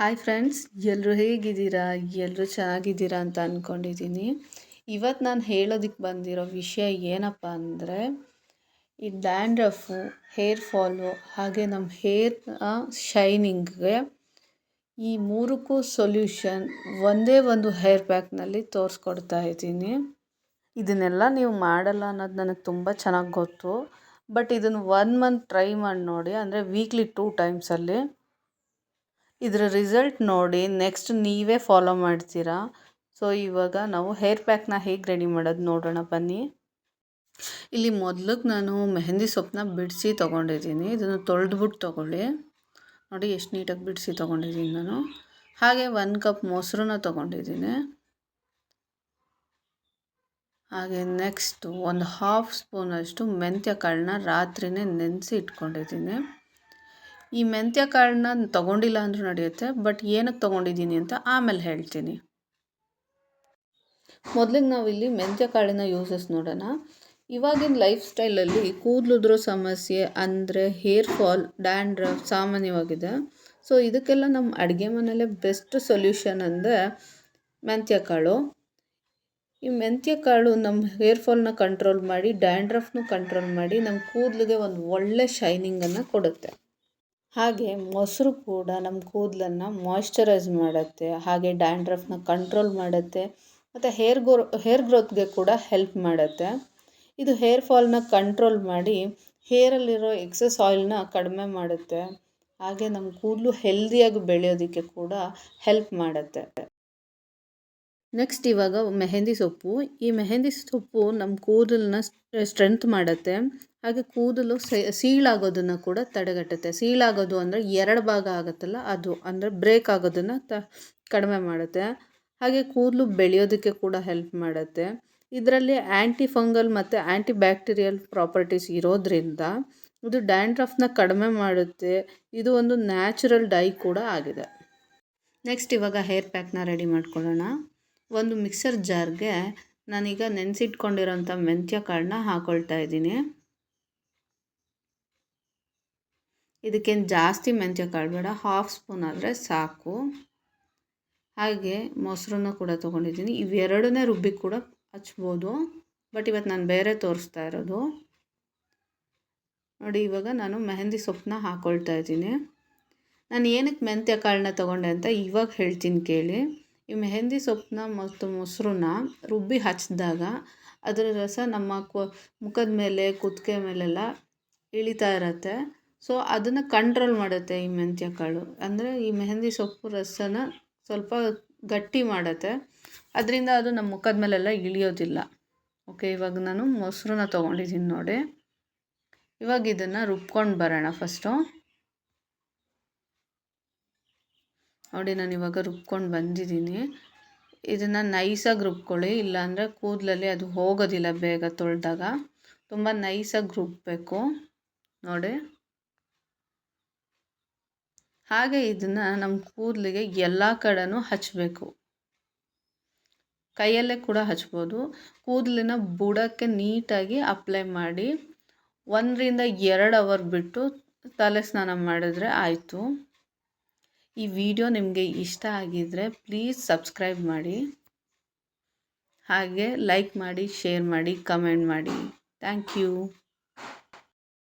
Hi friends, ಎಲ್ಲರೂ ಹೇಗಿದ್ದೀರಾ? ಎಲ್ಲರೂ ಚೆನ್ನಾಗಿದ್ದೀರಾ ಅಂತ ಅಂದ್ಕೊಂಡಿದ್ದೀನಿ. ಇವತ್ತು ನಾನು ಹೇಳೋದಕ್ಕೆ ಬಂದಿರೋ ವಿಷಯ ಏನಪ್ಪ ಅಂದರೆ, ಈ ಡ್ಯಾಂಡ್ರಫು, ಹೇರ್ ಫಾಲು ಹಾಗೆ ನಮ್ಮ ಹೇರ್ ಶೈನಿಂಗ್ಗೆ ಈ ಮೂರಕ್ಕೂ ಸೊಲ್ಯೂಷನ್ ಒಂದೇ ಒಂದು ಹೇರ್ ಪ್ಯಾಕ್ನಲ್ಲಿ ತೋರಿಸ್ಕೊಡ್ತಾ ಇದ್ದೀನಿ. ಇದನ್ನೆಲ್ಲ ನೀವು ಮಾಡಲ್ಲ ಅನ್ನೋದು ನನಗೆ ತುಂಬ ಚೆನ್ನಾಗಿ ಗೊತ್ತು. ಬಟ್ ಇದನ್ನು 1 ಮಂತ್ ಟ್ರೈ ಮಾಡಿ ನೋಡಿ, ಅಂದರೆ ವೀಕ್ಲಿ 2 ಟೈಮ್ಸಲ್ಲಿ. ಇದರ ರಿಸಲ್ಟ್ ನೋಡಿ ನೆಕ್ಸ್ಟ್ ನೀವೇ ಫಾಲೋ ಮಾಡ್ತೀರಾ. ಸೊ ಇವಾಗ ನಾವು ಹೇರ್ ಪ್ಯಾಕ್ನ ಹೇಗೆ ರೆಡಿ ಮಾಡೋದು ನೋಡೋಣ ಬನ್ನಿ. ಇಲ್ಲಿ ಮೊದಲಿಗೆ ನಾನು ಮೆಹಂದಿ ಸೊಪ್ಪನ್ನ ಬಿಡಿಸಿ ತೊಗೊಂಡಿದ್ದೀನಿ. ಇದನ್ನು ತೊಳೆದ್ಬಿಟ್ಟು ತೊಗೊಳ್ಳಿ. ನೋಡಿ ಎಷ್ಟು ನೀಟಾಗಿ ಬಿಡಿಸಿ ತೊಗೊಂಡಿದ್ದೀನಿ ನಾನು. ಹಾಗೆ 1 ಕಪ್ ಮೊಸರನ್ನ ತೊಗೊಂಡಿದ್ದೀನಿ. ಹಾಗೆ ನೆಕ್ಸ್ಟು ಒಂದು 1/2 ಸ್ಪೂನಷ್ಟು ಮೆಂತ್ಯ ಕಾಳನ್ನ ರಾತ್ರಿನೇ ನೆನೆಸಿ ಇಟ್ಕೊಂಡಿದ್ದೀನಿ. ಈ ಮೆಂತ್ಯ ಕಾಳನ್ನ ತೊಗೊಂಡಿಲ್ಲ ಅಂದರೂ ನಡೆಯುತ್ತೆ, ಬಟ್ ಏನಕ್ಕೆ ತೊಗೊಂಡಿದ್ದೀನಿ ಅಂತ ಆಮೇಲೆ ಹೇಳ್ತೀನಿ. ಮೊದಲಿಗೆ ನಾವಿಲ್ಲಿ ಮೆಂತ್ಯ ಕಾಳಿನ ಯೂಸಸ್ ನೋಡೋಣ. ಇವಾಗಿನ ಲೈಫ್ ಸ್ಟೈಲಲ್ಲಿ ಕೂದಲುದ್ರೋ ಸಮಸ್ಯೆ ಅಂದರೆ ಹೇರ್ ಫಾಲ್, ಡ್ಯಾಂಡ್ರಫ್ ಸಾಮಾನ್ಯವಾಗಿದೆ. ಸೊ ಇದಕ್ಕೆಲ್ಲ ನಮ್ಮ ಅಡುಗೆ ಮನೆಯಲ್ಲೇ ಬೆಸ್ಟ್ ಸೊಲ್ಯೂಷನ್ ಅಂದರೆ ಮೆಂತ್ಯ ಕಾಳು. ಈ ಮೆಂತ್ಯ ಕಾಳು ನಮ್ಮ ಹೇರ್ ಫಾಲ್ನ ಕಂಟ್ರೋಲ್ ಮಾಡಿ, ಡ್ಯಾಂಡ್ರಫ್ನು ಕಂಟ್ರೋಲ್ ಮಾಡಿ, ನಮ್ಮ ಕೂದಲಿಗೆ ಒಂದು ಒಳ್ಳೆ ಶೈನಿಂಗನ್ನು ಕೊಡುತ್ತೆ. ಹಾಗೆ ಮೊಸರು ಕೂಡ ನಮ್ಮ ಕೂದಲನ್ನು ಮಾಯ್ಶ್ಚರೈಸ್ ಮಾಡುತ್ತೆ, ಹಾಗೆ ಡ್ಯಾಂಡ್ರಫ್ನ ಕಂಟ್ರೋಲ್ ಮಾಡುತ್ತೆ, ಮತ್ತು ಹೇರ್ ಗ್ರೋತ್ಗೆ ಕೂಡ ಹೆಲ್ಪ್ ಮಾಡುತ್ತೆ. ಇದು ಹೇರ್ ಫಾಲ್ನ ಕಂಟ್ರೋಲ್ ಮಾಡಿ ಹೇರಲ್ಲಿರೋ ಎಕ್ಸಸ್ ಆಯಿಲ್ನ ಕಡಿಮೆ ಮಾಡುತ್ತೆ. ಹಾಗೆ ನಮ್ಮ ಕೂದಲು ಹೆಲ್ದಿಯಾಗಿ ಬೆಳೆಯೋದಕ್ಕೆ ಕೂಡ ಹೆಲ್ಪ್ ಮಾಡುತ್ತೆ. ನೆಕ್ಸ್ಟ್ ಇವಾಗ ಮೆಹಂದಿ ಸೊಪ್ಪು. ಈ ಮೆಹಂದಿ ಸೊಪ್ಪು ನಮ್ಮ ಕೂದಲನ್ನ ಸ್ಟ್ರೆಂತ್ ಮಾಡುತ್ತೆ. ಹಾಗೆ ಕೂದಲು ಸೀಳಾಗೋದನ್ನು ಕೂಡ ತಡೆಗಟ್ಟುತ್ತೆ. ಸೀಳಾಗೋದು ಅಂದರೆ 2 ಭಾಗ ಆಗುತ್ತಲ್ಲ ಅದು, ಅಂದರೆ ಬ್ರೇಕ್ ಆಗೋದನ್ನು ಕಡಿಮೆ ಮಾಡುತ್ತೆ. ಹಾಗೆ ಕೂದಲು ಬೆಳೆಯೋದಕ್ಕೆ ಕೂಡ ಹೆಲ್ಪ್ ಮಾಡುತ್ತೆ. ಇದರಲ್ಲಿ ಆ್ಯಂಟಿ ಫಂಗಲ್ ಮತ್ತು ಆ್ಯಂಟಿ ಬ್ಯಾಕ್ಟೀರಿಯಲ್ ಪ್ರಾಪರ್ಟೀಸ್ ಇರೋದ್ರಿಂದ ಇದು ಡ್ಯಾಂಡ್ರಫ್ನ ಕಡಿಮೆ ಮಾಡುತ್ತೆ. ಇದು ಒಂದು ನ್ಯಾಚುರಲ್ ಡೈ ಕೂಡ ಆಗಿದೆ. ನೆಕ್ಸ್ಟ್ ಇವಾಗ ಹೇರ್ ಪ್ಯಾಕ್ನ ರೆಡಿ ಮಾಡ್ಕೊಳ್ಳೋಣ. ಒಂದು ಮಿಕ್ಸರ್ ಜಾರ್ಗೆ ನಾನೀಗ ನೆನೆಸಿಟ್ಕೊಂಡಿರೋಂಥ ಮೆಂತ್ಯ ಕಾಳನ್ನ ಹಾಕ್ಕೊಳ್ತಾ ಇದ್ದೀನಿ. ಇದಕ್ಕೇನು ಜಾಸ್ತಿ ಮೆಂತ್ಯ ಕಾಳು ಬೇಡ, 1/2 ಸ್ಪೂನ್ ಆದರೆ ಸಾಕು. ಹಾಗೆ ಮೊಸರನ್ನ ಕೂಡ ತೊಗೊಂಡಿದ್ದೀನಿ. ಇವೆರಡನ್ನೇ ರುಬ್ಬಿ ಕೂಡ ಹಚ್ಬೋದು, ಬಟ್ ಇವತ್ತು ನಾನು ಬೇರೆ ತೋರಿಸ್ತಾ ಇರೋದು. ನೋಡಿ ಇವಾಗ ನಾನು ಮೆಹಂದಿ ಸೊಪ್ಪನ್ನ ಹಾಕ್ಕೊಳ್ತಾ ಇದ್ದೀನಿ. ನಾನು ಏನಕ್ಕೆ ಮೆಂತ್ಯ ಕಾಳನ್ನ ತೊಗೊಂಡೆ ಅಂತ ಇವಾಗ ಹೇಳ್ತೀನಿ ಕೇಳಿ. ಈ ಮೆಹಂದಿ ಸೊಪ್ಪನ್ನ ಮತ್ತು ಮೊಸರನ್ನ ರುಬ್ಬಿ ಹಚ್ಚಿದಾಗ ಅದರ ರಸ ನಮ್ಮ ಮುಖದ ಮೇಲೆ, ಕುತ್ತಿಗೆ ಮೇಲೆಲ್ಲ ಇಳಿತಾ ಇರುತ್ತೆ. ಸೊ ಅದನ್ನು ಕಂಟ್ರೋಲ್ ಮಾಡುತ್ತೆ ಈ ಮೆಂತ್ಯ ಕಾಳು. ಅಂದರೆ ಈ ಮೆಹಂದಿ ಸೊಪ್ಪು ರಸನ ಸ್ವಲ್ಪ ಗಟ್ಟಿ ಮಾಡುತ್ತೆ. ಅದರಿಂದ ಅದು ನಮ್ಮ ಮುಖದ ಮೇಲೆಲ್ಲ ಇಳಿಯೋದಿಲ್ಲ. ಓಕೆ, ಇವಾಗ ನಾನು ಮೊಸರನ್ನ ತೊಗೊಂಡಿದ್ದೀನಿ ನೋಡಿ. ಇವಾಗ ಇದನ್ನು ರುಬ್ಕೊಂಡು ಬರೋಣ ಫಸ್ಟು. ನೋಡಿ ನಾನು ಇವಾಗ ರುಬ್ಕೊಂಡು ಬಂದಿದ್ದೀನಿ. ಇದನ್ನು ನೈಸಾಗಿ ರುಬ್ಕೊಳ್ಳಿ, ಇಲ್ಲಾಂದರೆ ಕೂದಲಲ್ಲಿ ಅದು ಹೋಗೋದಿಲ್ಲ ಬೇಗ ತೊಳೆದಾಗ. ತುಂಬ ನೈಸಾಗಿ ರುಬ್ಬಬೇಕು ನೋಡಿ. ಹಾಗೆ ಇದನ್ನು ನಮ್ಮ ಕೂದಲಿಗೆ ಎಲ್ಲ ಕಡೆನೂ ಹಚ್ಚಬೇಕು. ಕೈಯಲ್ಲೇ ಕೂಡ ಹಚ್ಬೋದು. ಕೂದಲಿನ ಬುಡಕ್ಕೆ ನೀಟಾಗಿ ಅಪ್ಲೈ ಮಾಡಿ 1 ರಿಂದ 2 ಅವರ್ ಬಿಟ್ಟು ತಲೆ ಸ್ನಾನ ಮಾಡಿದ್ರೆ ಆಯಿತು. ಈ ವಿಡಿಯೋ ನಿಮಗೆ ಇಷ್ಟ ಆಗಿದ್ದರೆ ಪ್ಲೀಸ್ ಸಬ್ಸ್ಕ್ರೈಬ್ ಮಾಡಿ, ಹಾಗೆ ಲೈಕ್ ಮಾಡಿ, ಶೇರ್ ಮಾಡಿ, ಕಮೆಂಟ್ ಮಾಡಿ. Thank you.